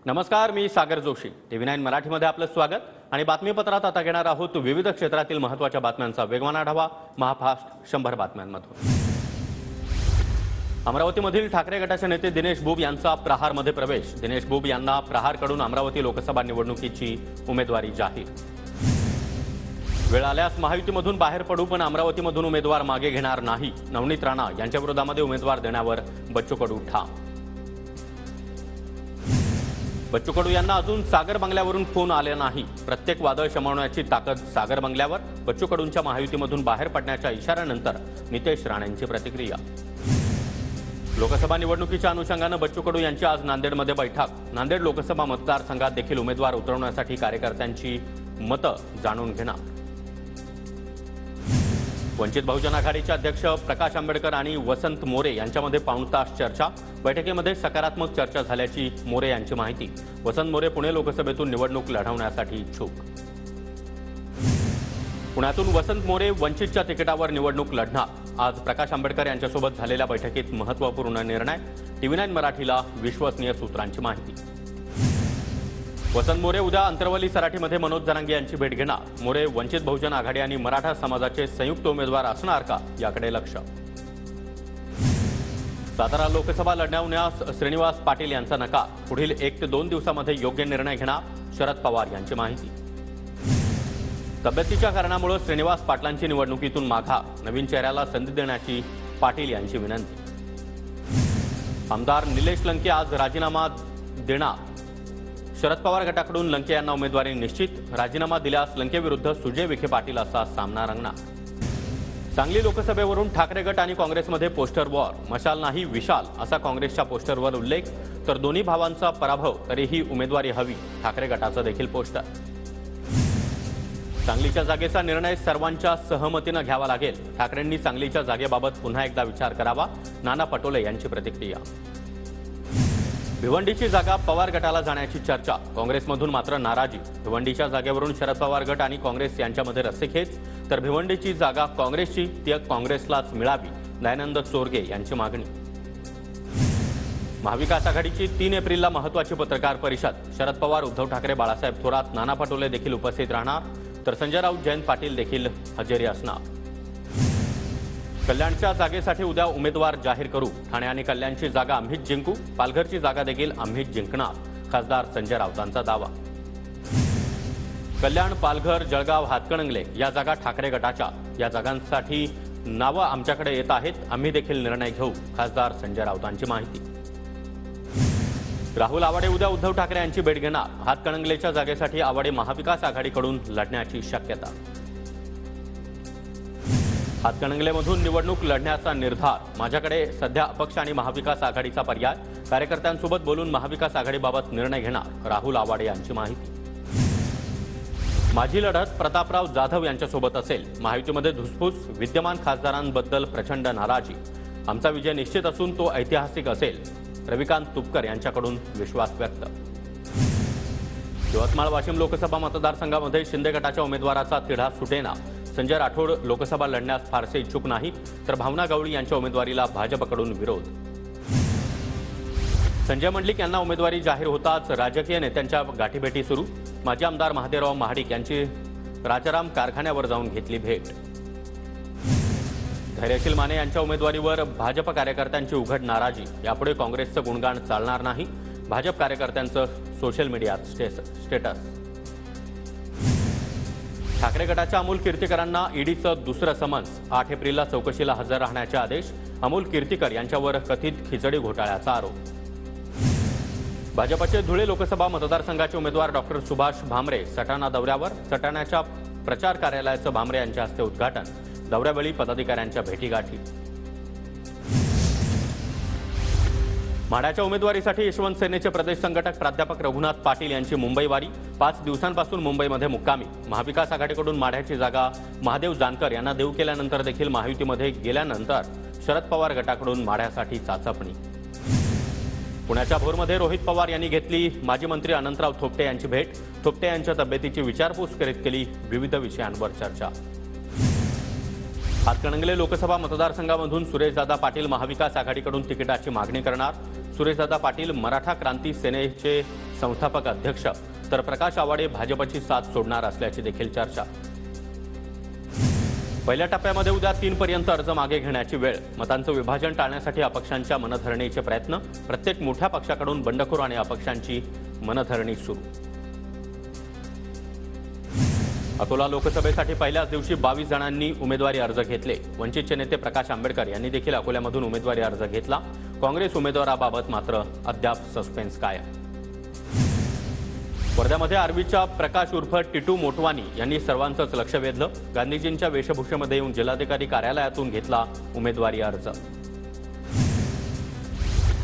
नमस्कार, मी सागर जोशी. TV9 मराठीमध्ये आपलं स्वागत आणि बातमीपत्रात आता घेणार आहोत विविध क्षेत्रातील महत्त्वाच्या बातम्यांचा वेगवान आढावा महाफास्ट 100 बातम्यांमधून. अमरावतीमधील ठाकरे गटाचे नेते दिनेश बुब यांचा प्रहारमध्ये प्रवेश. दिनेश बुब यांना प्रहारकडून अमरावती लोकसभा निवडणुकीची उमेदवारी जाहीर. वेळ आल्यास महायुतीमधून बाहेर पडू, पण अमरावतीमधून उमेदवार मागे घेणार नाही. नवनीत राणा यांच्या विरोधामध्ये उमेदवार देण्यावर बच्चू कडू ठाम. बच्चू कडू यांना अजून सागर बंगल्यावरून फोन आले नाही. प्रत्येक वादळ शमवण्याची ताकद सागर बंगल्यावर. बच्चू कडूंच्या महायुतीमधून बाहेर पडण्याच्या इशाऱ्यानंतर नितेश राणेंची प्रतिक्रिया. लोकसभा निवडणुकीच्या अनुषंगानं बच्चू कडू यांची आज नांदेडमध्ये बैठक. नांदेड लोकसभा मतदारसंघात देखील उमेदवार उतरवण्यासाठी कार्यकर्त्यांची मतं जाणून घेणार. वंचित बहुजन आघाडीचे अध्यक्ष प्रकाश आंबेडकर आणि वसंत मोरे यांच्यामध्ये पाऊण तास चर्चा. बैठकीमध्ये सकारात्मक चर्चा झाल्याची मोरे यांची माहिती. वसंत मोरे पुणे लोकसभेतून निवडणूक लढवण्यासाठी इच्छुक. पुण्यातून वसंत मोरे वंचितच्या तिकिटावर निवडणूक लढणार. आज प्रकाश आंबेडकर यांच्यासोबत झालेल्या बैठकीत महत्त्वपूर्ण निर्णय. TV9 मराठीला विश्वसनीय सूत्रांची माहिती. वसंत मोरे उद्या अंतरवली सराटीमध्ये मनोज जरांगे यांची भेट घेणार. मोरे वंचित बहुजन आघाडी आणि मराठा समाजाचे संयुक्त उमेदवार असणार का, याकडे लक्ष. सातारा लोकसभा लढवण्यास श्रीनिवास पाटील यांचा नकार. पुढील 1 ते 2 दिवसामध्ये योग्य निर्णय घेणार. शरद पवार यांची माहिती. तब्येतीच्या कारणामुळे श्रीनिवास पाटलांची निवडणुकीतून माघार. नवीन चेहऱ्याला संधी देण्याची पाटील यांची विनंती. आमदार निलेश लंके आज राजीनामा देणार. शरद पवार गटाकडून लंके यांना उमेदवारी निश्चित. राजीनामा दिल्यास लंके विरुद्ध सुजय विखे पाटील असा सामना रंगणार. सांगली लोकसभेवरून ठाकरे गट आणि काँग्रेसमध्ये पोस्टर वॉर. मशाल नाही विशाल असा काँग्रेसच्या पोस्टरवर उल्लेख. तर दोन्ही भावांचा पराभव तरीही उमेदवारी हवी, ठाकरे गटाचं देखील पोस्टर. सांगलीच्या जागेचा निर्णय सर्वांच्या सहमतीनं घ्यावा लागेल. ठाकरेंनी सांगलीच्या जागेबाबत पुन्हा एकदा विचार करावा. नाना पटोले यांची प्रतिक्रिया. भिवंडीची जागा पवार गटाला जाण्याची चर्चा. काँग्रेसमधून मात्र नाराजी. भिवंडीच्या जागेवरून शरद पवार गट आणि काँग्रेस यांच्यामध्ये रस्सीखेच. तर भिवंडीची जागा काँग्रेसची, ती काँग्रेसलाच मिळावी, दयानंद चोरगे यांची मागणी. महाविकास आघाडीची 3 एप्रिलला महत्त्वाची पत्रकार परिषद. शरद पवार, उद्धव ठाकरे, बाळासाहेब थोरात, नाना पटोले देखील उपस्थित राहणार. तर संजय राऊत, जयंत पाटील देखील हजेरी असणार. कल्याणच्या जागेसाठी उद्या उमेदवार जाहीर करू. ठाणे आणि कल्याणची जागा आम्हीच जिंकू. पालघरची जागा देखील आम्हीच जिंकणार. खासदार संजय राऊतांचा दावा. कल्याण, पालघर, जळगाव, हातकणंगले या जागा ठाकरे गटाच्या. या जागांसाठी नावं आमच्याकडे येत आहेत. आम्ही देखील निर्णय घेऊ. खासदार संजय राऊतांची माहिती. राहुल आवाडे उद्या उद्धव ठाकरे यांची भेट घेणार. हातकणंगलेच्या जागेसाठी आवाडे महाविकास आघाडीकडून लढण्याची शक्यता. हातकणंगलेमधून निवडणूक लढण्याचा निर्धार. माझ्याकडे सध्या अपक्ष आणि महाविकास आघाडीचा पर्याय. कार्यकर्त्यांसोबत बोलून महाविकास आघाडीबाबत निर्णय घेणार. राहुल आवाडे यांची माहिती. माझी लढत प्रतापराव जाधव यांच्यासोबत असेल. महायुतीमध्ये धुसफूस. विद्यमान खासदारांबद्दल प्रचंड नाराजी. आमचा विजय निश्चित असून तो ऐतिहासिक असेल. रविकांत तुपकर यांच्याकडून विश्वास व्यक्त. यवतमाळ वाशिम लोकसभा मतदारसंघामध्ये शिंदे गटाच्या उमेदवाराचा तिढा सुटेना. संजय राठोड लोकसभा लढण्यास फारसे इच्छुक नाहीत. तर भावना गवळी यांच्या उमेदवारीला भाजपकडून विरोध. संजय मंडलिक यांना उमेदवारी जाहीर होताच राजकीय नेत्यांच्या गाठीभेटी सुरू. माजी आमदार महादेवराव महाडिक यांची राजाराम कारखान्यावर जाऊन घेतली भेट. धैर्यशील माने यांच्या उमेदवारीवर भाजप कार्यकर्त्यांची उघड नाराजी. यापुढे काँग्रेसचं गुणगान चालणार नाही. भाजप कार्यकर्त्यांचं सोशल मीडियात स्टेटस. ठाकरे गटाच्या अमोल कीर्तीकरांना ईडीचं दुसरं समन्स. 8 एप्रिलला चौकशीला हजर राहण्याचे आदेश. अमोल कीर्तीकर यांच्यावर कथित खिचडी घोटाळ्याचा आरोप. भाजपचे धुळे लोकसभा मतदारसंघाचे उमेदवार डॉक्टर सुभाष भामरे सटाणा दौऱ्यावर. सटाण्याच्या प्रचार कार्यालयाचं भामरे यांच्या हस्ते उद्घाटन. दौऱ्यावेळी पदाधिकाऱ्यांच्या भेटीगाठी. माढ्याच्या उमेदवारीसाठी यशवंत सेनेचे प्रदेश संघटक प्राध्यापक रघुनाथ पाटील यांची मुंबई वारी. 5 दिवसांपासून मुंबईमध्ये मुक्कामी. महाविकास आघाडीकडून माढ्याची जागा महादेव जानकर यांना देऊ केल्यानंतर देखील महायुतीमध्ये गेल्यानंतर शरद पवार गटाकडून माढ्यासाठी चाचपणी. पुण्याच्या भोरमध्ये रोहित पवार यांनी घेतली माजी मंत्री अनंतराव थोपटे यांची भेट. थोपटे यांच्या तब्येतीची विचारपूस करीत केली विविध विषयांवर चर्चा. हातकणंगले लोकसभा मतदारसंघामधून सुरेशदादा पाटील महाविकास आघाडीकडून तिकिटाची मागणी करणार. सुरेशदादा पाटील मराठा क्रांती सेनेचे संस्थापक अध्यक्ष तर प्रकाश आवाडे भाजपची साथ सोडणार असल्याची देखील चर्चा। पहिल्या टप्प्यामध्ये उद्या 3 पर्यंत अर्ज मागे घेण्याची वेळ, मतांचं विभाजन टाळण्यासाठी अपक्षांच्या मनधरणीचे प्रयत्न, प्रत्येक मोठ्या पक्षाकडून बंडखोर आणि अपक्षांची मनधरणी सुरू। अकोला लोकसभेसाठी पहिल्याच दिवशी 22 जणांनी उमेदवारी अर्ज घेतले। वंचितचे नेते प्रकाश आंबेडकर यांनी देखील अकोल्यामधून उमेदवारी अर्ज घेतला। काँग्रेस उमेदवाराबाबत मात्र अद्याप सस्पेन्स कायम। वर्ध्यामध्ये आर्वीच्या प्रकाश उर्फ टिटू मोटवानी यांनी सर्वांचंच लक्ष वेधलं। गांधीजींच्या वेशभूषेमध्ये येऊन जिल्हाधिकारी कार्यालयातून घेतला उमेदवारी अर्ज।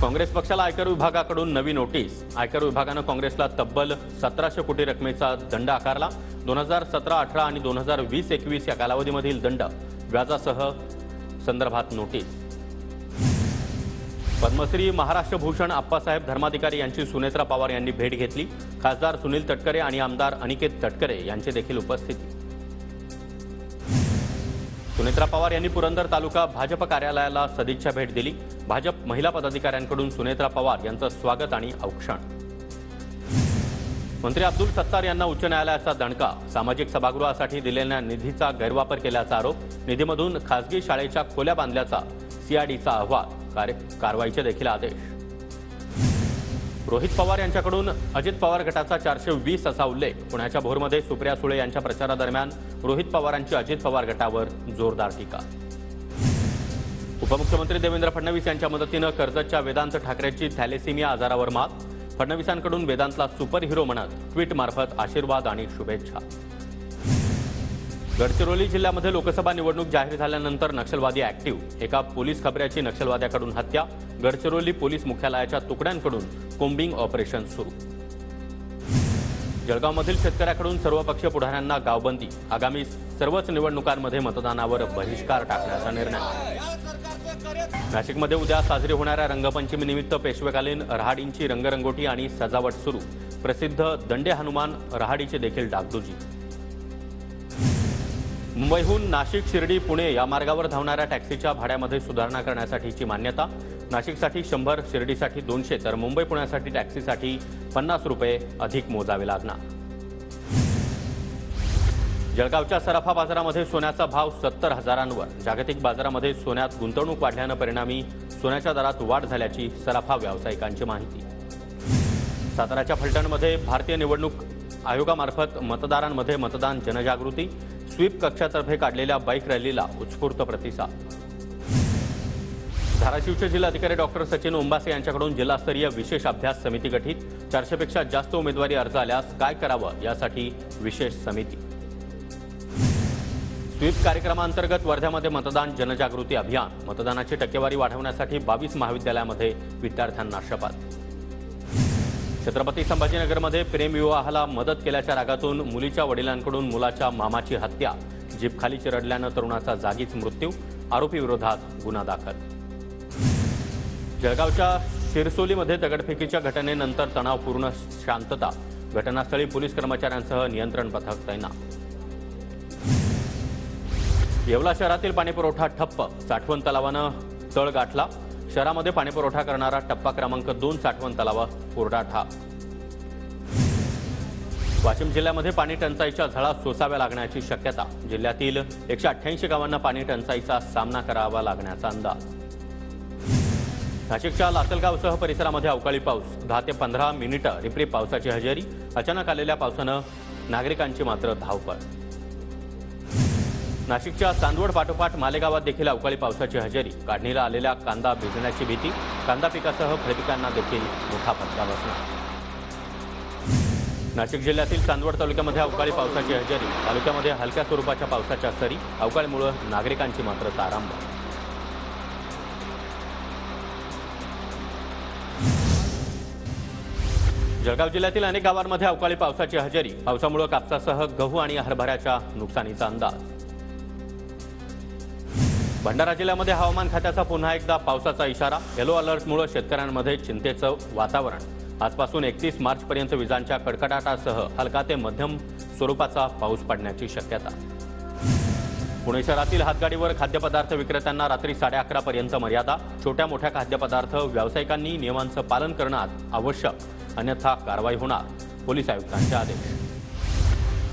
काँग्रेस पक्षाला आयकर विभागाकडून नवी नोटीस। आयकर विभागानं काँग्रेसला तब्बल 1700 कोटी रकमेचा दंड आकारला। 2017-18 आणि 2020-21 या कालावधीमधील दंड व्याजासह संदर्भात नोटीस। पद्मश्री महाराष्ट्र भूषण आप्पासाहेब धर्माधिकारी यांची सुनेत्रा पवार यांनी भेट घेतली। खासदार सुनील तटकरे आणि आमदार अनिकेत तटकरे यांची देखील उपस्थिती। सुनेत्रा पवार यांनी पुरंदर तालुका भाजप कार्यालयाला सदिच्छा भेट दिली। भाजप महिला पदाधिकाऱ्यांकडून सुनेत्रा पवार यांचं स्वागत आणि औक्षण। मंत्री अब्दुल सत्तार यांना उच्च न्यायालयाचा दणका। सामाजिक सभागृहासाठी दिलेल्या निधीचा गैरवापर केल्याचा आरोप। निधीमधून खासगी शाळेच्या खोल्या बांधल्याचा सीआयडीचा अहवाल। कारवाईचे देखील आदेश। रोहित पवार यांच्याकडून अजित पवार गटाचा 420 असा उल्लेख। पुण्याच्या भोरमध्ये सुप्रिया सुळे यांच्या प्रचारादरम्यान रोहित पवारांची अजित पवार गटावर जोरदार टीका। उपमुख्यमंत्री देवेंद्र फडणवीस यांच्या मदतीनं कर्जतच्या वेदांत ठाकरेची थॅलेसिमिया आजारावर मात। फडणवीसांकडून वेदांतला सुपर हिरो म्हणत ट्विटमार्फत आशीर्वाद आणि शुभेच्छा। गडचिरोली जिल्ह्यामध्ये लोकसभा निवडणूक जाहीर झाल्यानंतर नक्षलवादी ऍक्टिव्ह। एका पोलीस खबऱ्याची नक्षलवाद्याकडून हत्या। गडचिरोली पोलीस मुख्यालयाच्या तुकड्यांकडून कोम्बिंग ऑपरेशन सुरू। जळगावमधील शेतकऱ्याकडून सर्वपक्षीय पुढाऱ्यांना गावबंदी। आगामी सर्वच निवडणुकांमध्ये मतदानावर बहिष्कार टाकण्याचा निर्णय। नाशिकमध्ये उद्या साजरी होणाऱ्या रंगपंचमीनिमित्त पेशवेकालीन रहाडींची रंगरंगोटी आणि सजावट सुरू। प्रसिद्ध दंडे हनुमान रहाडीची देखील डागडुजी। मुंबईहून नाशिक, शिर्डी, पुणे या मार्गावर धावणाऱ्या टॅक्सीच्या भाड्यामध्ये सुधारणा करण्यासाठीची मान्यता। नाशिकसाठी 100, शिर्डीसाठी 200 तर मुंबई पुण्यासाठी टॅक्सीसाठी 50 रुपये अधिक मोजावे लागणार। जळगावच्या सराफा बाजारामध्ये सोन्याचा भाव 70,000वर। जागतिक बाजारामध्ये सोन्यात गुंतवणूक वाढल्यानं परिणामी सोन्याच्या दरात वाढ झाल्याची सराफा व्यावसायिकांची माहिती। साताराच्या फलटणमध्ये भारतीय निवडणूक आयोगामार्फत मतदारांमध्ये मतदान जनजागृती। स्वीप कक्षातर्फे काढलेल्या बाईक रॅलीला उत्स्फूर्त प्रतिसाद। धाराशिवचे जिल्हाधिकारी डॉक्टर सचिन ओंबासे यांच्याकडून जिल्हास्तरीय विशेष अभ्यास समिती गठीत। 400 पेक्षा जास्त उमेदवारी अर्ज आल्यास काय करावं यासाठी विशेष समिती। स्वीप कार्यक्रमांतर्गत वर्ध्यामध्ये मतदान जनजागृती अभियान। मतदानाची टक्केवारी वाढवण्यासाठी 22 महाविद्यालयामध्ये विद्यार्थ्यांना शपथ। छत्रपती संभाजीनगरमध्ये प्रेमविवाहाला मदत केल्याच्या रागातून मुलीच्या वडिलांकडून मुलाच्या मामाची हत्या। जीप खाली चिरडल्यानं तरुणाचा जागीच मृत्यू। आरोपी विरोधात गुन्हा दाखल। जळगावच्या शिरसोलीमध्ये दगडफेकीच्या घटनेनंतर तणावपूर्ण शांतता। घटनास्थळी पोलीस कर्मचाऱ्यांसह नियंत्रण पथक तैनात। येवला शहरातील पाणीपुरवठा ठप्प। साठवण तलावानं तळ गाठला। शहरामध्ये पाणीपुरवठा करणारा टप्पा क्रमांक 2 साठवण तलावा कोरडा ठाक। वाशिम जिल्ह्यामध्ये पाणी टंचाईच्या झळा सोसाव्या लागण्याची शक्यता। जिल्ह्यातील 188 गावांना पाणी टंचाईचा सामना करावा लागण्याचा अंदाज। नाशिकच्या लासलगावसह परिसरामध्ये अवकाळी पाऊस। 10 ते 15 मिनिटं रिपरिप पावसाची हजेरी। अचानक आलेल्या पावसानं नागरिकांची मात्र धावपळ। नाशिकच्या चांदवड पाठोपाठ मालेगावात देखील अवकाळी पावसाची हजेरी। काढणीला आलेल्या कांदा भिजण्याची भीती। कांदा पिकासह फळपिकांना देखील मोठा फटका बसणार। नाशिक जिल्ह्यातील चांदवड तालुक्यामध्ये अवकाळी पावसाची हजेरी। तालुक्यामध्ये हलक्या स्वरूपाच्या पावसाच्या सरी। अवकाळीमुळे नागरिकांची मात्र तारांबळ। जळगाव जिल्ह्यातील अनेक गावांमध्ये अवकाळी पावसाची हजेरी। पावसामुळे कापसासह गहू आणि हरभऱ्याच्या नुकसानीचा अंदाज। भंडारा जिल्ह्यामध्ये हवामान खात्याचा पुन्हा एकदा पावसाचा इशारा। येलो अलर्टमुळे शेतकऱ्यांमध्ये चिंतेचं वातावरण। आजपासून 31 मार्चपर्यंत विजांच्या कडकडाटासह हलका ते मध्यम स्वरूपाचा पाऊस पडण्याची शक्यता। पुणे शहरातील हातगाडीवर खाद्यपदार्थ विक्रेत्यांना रात्री 11:30 पर्यंत मर्यादा। छोट्या मोठ्या खाद्यपदार्थ व्यावसायिकांनी नियमांचं पालन करणं आवश्यक। अन्यथा कारवाई होणार, पोलीस आयुक्तांचे आदेश.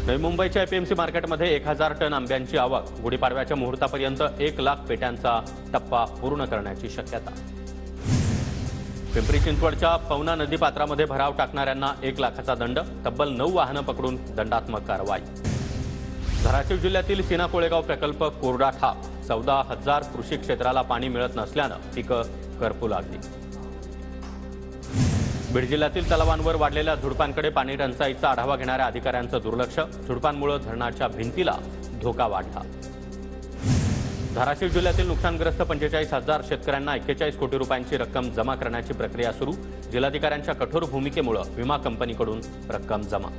नवी मुंबईच्या एपीएमसी मार्केटमध्ये 1000 टन आंब्यांची आवक, गुढीपाडव्याच्या मुहूर्तापर्यंत 1 लाख पेट्यांचा टप्पा पूर्ण करण्याची शक्यता. पिंपरी चिंचवडच्या पवना नदीपात्रामध्ये भराव टाकणाऱ्यांना 1 लाखाचा दंड, तब्बल 9 वाहनं पकडून दंडात्मक कारवाई. धाराशिव जिल्ह्यातील सीना कोळेगाव प्रकल्प कोरडा ठाप, 14,000 कृषी क्षेत्राला पाणी मिळत नसल्यानं पिकं करपू लागली. बीड जिल्ह्यातील तलावांवर वाढलेल्या झुडपांकडे पाणी टंचाईचा आढावा घेणाऱ्या अधिकाऱ्यांचं दुर्लक्ष, झुडपांमुळे धरणाच्या भिंतीला धोका वाढला. धाराशिव जिल्ह्यातील नुकसानग्रस्त 45,000 शेतकऱ्यांना 41 कोटी रुपयांची रक्कम जमा करण्याची प्रक्रिया सुरू, जिल्हाधिकाऱ्यांच्या कठोर भूमिकेमुळे विमा कंपनीकडून रक्कम जमा.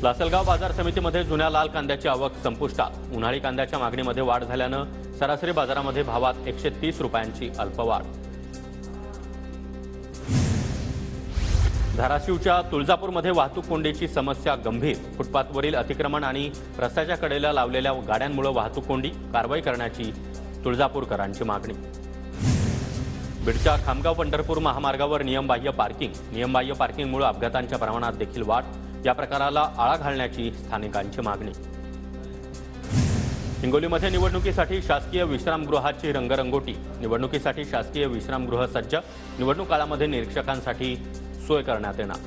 लासलगाव बाजार समितीमध्ये जुन्या लाल कांद्याची आवक संपुष्टात, उन्हाळी कांद्याच्या मागणीमध्ये वाढ झाल्यानं सरासरी बाजारामध्ये भावात 130 रुपयांची अल्पवाढ. धाराशिवच्या तुळजापूरमध्ये वाहतूक कोंडीची समस्या गंभीर, फुटपाथवरील अतिक्रमण आणि रस्त्याच्या कडेला लावलेल्या गाड्यांमुळे वाहतूक कोंडी, कारवाई करण्याची तुळजापूरकरांची मागणी. बीडच्या खामगाव पंढरपूर महामार्गावर नियमबाह्य पार्किंगमुळे अपघातांच्या प्रमाणात देखील वाढ, या प्रकाराला आळा घालण्याची स्थानिकांची मागणी. हिंगोलीमध्ये निवडणुकीसाठी शासकीय विश्रामगृहाची रंगरंगोटी, निवडणुकीसाठी शासकीय विश्रामगृह सज्ज, निवडणूक काळामध्ये निरीक्षकांसाठी सोय करण्यात येणार.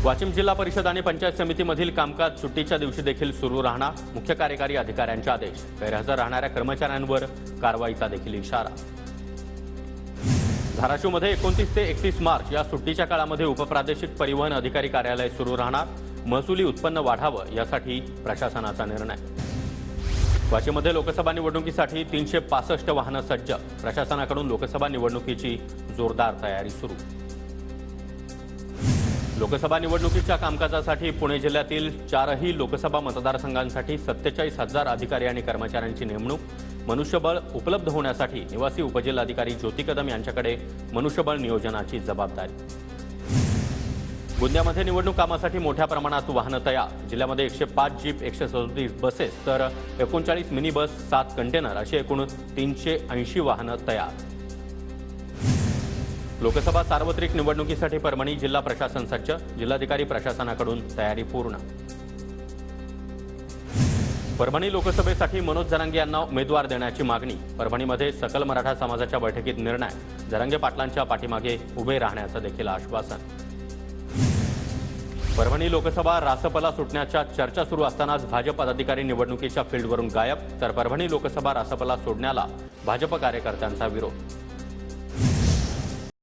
वाशिम जिल्हा परिषद आणि पंचायत समितीमधील कामकाज सुट्टीच्या दिवशी देखील सुरू राहणार, मुख्य कार्यकारी अधिकाऱ्यांचे आदेश, गैरहजर राहणाऱ्या कर्मचाऱ्यांवर कारवाईचा देखील इशारा. धाराशिवमध्ये 29 ते 31 मार्च या सुट्टीच्या काळामध्ये उपप्रादेशिक परिवहन अधिकारी कार्यालय सुरू राहणार, महसुली उत्पन्न वाढावं यासाठी प्रशासनाचा निर्णय. वाशिममध्ये लोकसभा निवडणुकीसाठी 365 वाहनं सज्ज, प्रशासनाकडून लोकसभा निवडणुकीची जोरदार तयारी सुरू. लोकसभा निवडणुकीच्या कामकाजासाठी पुणे जिल्ह्यातील 4ही लोकसभा मतदारसंघांसाठी 47,000 अधिकारी आणि कर्मचाऱ्यांची नेमणूक, मनुष्यबळ उपलब्ध होण्यासाठी निवासी उपजिल्हाधिकारी ज्योती कदम यांच्याकडे मनुष्यबळ नियोजनाची जबाबदारी. गोंदियामध्ये निवडणूक कामासाठी मोठ्या प्रमाणात वाहनं तयार, जिल्ह्यामध्ये 105 जीप, 137 बसेस तर 39 मिनी बस, 7 कंटेनर अशी एकूण 380 वाहनं तयार. लोकसभा सार्वत्रिक निवडणुकीसाठी परभणी जिल्हा प्रशासन सज्ज, जिल्हाधिकारी प्रशासनाकडून तयारी पूर्ण. परभणी लोकसभेसाठी मनोज जरांगे यांना उमेदवार देण्याची मागणी, परभणीमध्ये सकल मराठा समाजाच्या बैठकीत निर्णय, जरांगे पाटलांच्या पाठीमागे उभे राहण्याचं देखील आश्वासन. परभणी लोकसभा रासपला सुटण्याच्या चर्चा सुरू असतानाच भाजप पदाधिकारी निवडणुकीच्या फील्डवरून गायब, तर परभणी लोकसभा रासपला सोडण्याला भाजप कार्यकर्त्यांचा विरोध.